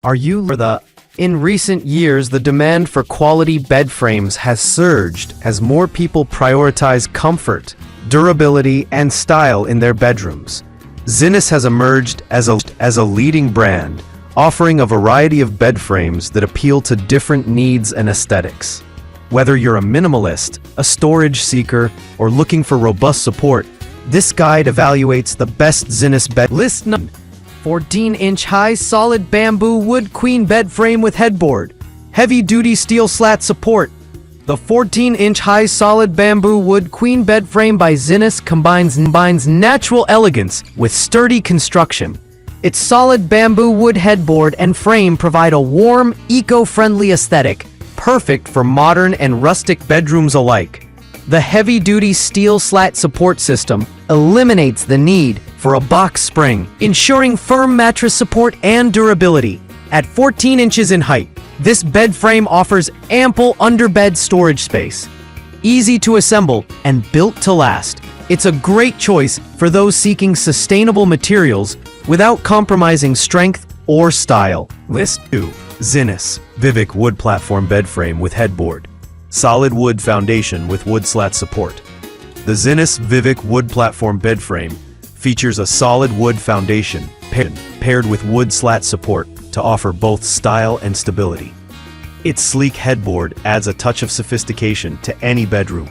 Are you the? In recent years, the demand for quality bed frames has surged as more people prioritize comfort, durability, and style in their bedrooms. Zinus has emerged as a leading brand, offering a variety of bed frames that appeal to different needs and aesthetics. Whether you're a minimalist, a storage seeker, or looking for robust support, this guide evaluates the best Zinus bed. List 14-inch high solid bamboo wood queen bed frame with headboard. Heavy-duty steel slat support. The 14-inch high solid bamboo wood queen bed frame by Zinus combines natural elegance with sturdy construction. Its solid bamboo wood headboard and frame provide a warm, eco-friendly aesthetic, perfect for modern and rustic bedrooms alike. The heavy-duty steel slat support system eliminates the need for a box spring, ensuring firm mattress support and durability. At 14 inches in height, this bed frame offers ample underbed storage space. Easy to assemble and built to last, it's a great choice for those seeking sustainable materials without compromising strength or style. List 2. Zinus Vivic wood platform bed frame with headboard. Solid wood foundation with wood slat support. The Zinus Vivic wood platform bed frame features a solid wood foundation paired with wood slat support to offer both style and stability. Its sleek headboard adds a touch of sophistication to any bedroom.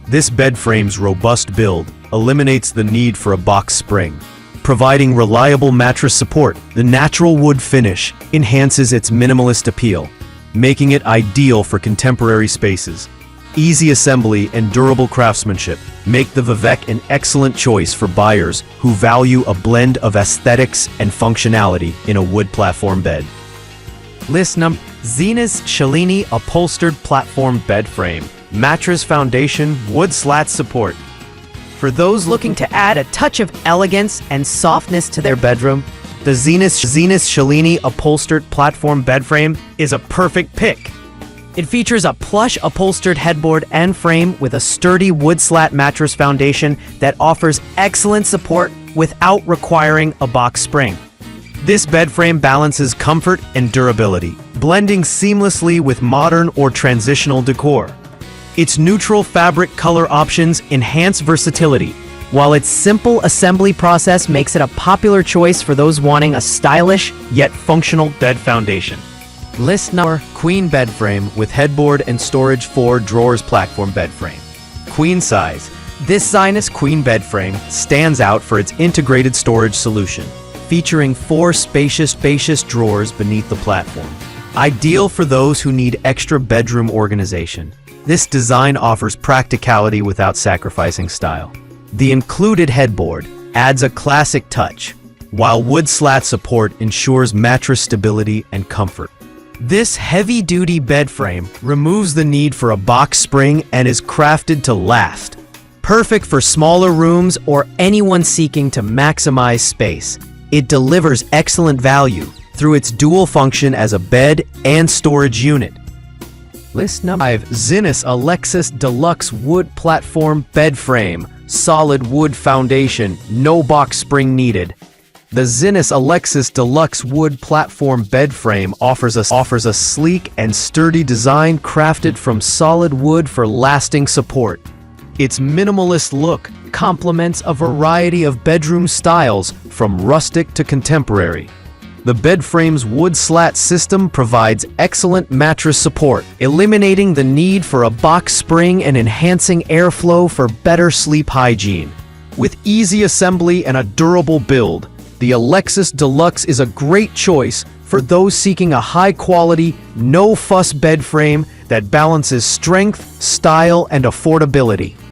This bed frame's robust build eliminates the need for a box spring, providing reliable mattress support. The natural wood finish enhances its minimalist appeal, making it ideal for contemporary spaces. Easy assembly and durable craftsmanship make the Vivec an excellent choice for buyers who value a blend of aesthetics and functionality in a wood platform bed. List number: Zinus Cellini upholstered platform bed frame, mattress foundation, wood slat support. For those looking to add a touch of elegance and softness to their bedroom, the Zinus Cellini upholstered platform bed frame is a perfect pick. It features a plush upholstered headboard and frame with a sturdy wood slat mattress foundation that offers excellent support without requiring a box spring. This bed frame balances comfort and durability, blending seamlessly with modern or transitional decor. Its neutral fabric color options enhance versatility, while its simple assembly process makes it a popular choice for those wanting a stylish yet functional bed foundation. List number: queen bed frame with headboard and storage 4 drawers platform bed frame. Queen size. This Zinus queen bed frame stands out for its integrated storage solution, featuring 4 spacious drawers beneath the platform. Ideal for those who need extra bedroom organization, this design offers practicality without sacrificing style. The included headboard adds a classic touch, while wood slat support ensures mattress stability and comfort. This heavy-duty bed frame removes the need for a box spring and is crafted to last. Perfect for smaller rooms or anyone seeking to maximize space. It delivers excellent value through its dual function as a bed and storage unit. List number 5. Zinus Aliexpress Deluxe Wood Platform Bed Frame. Solid wood foundation, no box spring needed. The Zinus Aliexpress Deluxe Wood Platform Bed Frame offers a sleek and sturdy design crafted from solid wood for lasting support. Its minimalist look complements a variety of bedroom styles from rustic to contemporary. The bed frame's wood slat system provides excellent mattress support, eliminating the need for a box spring and enhancing airflow for better sleep hygiene. With easy assembly and a durable build, the Aliexpress Deluxe is a great choice for those seeking a high-quality, no-fuss bed frame that balances strength, style, and affordability.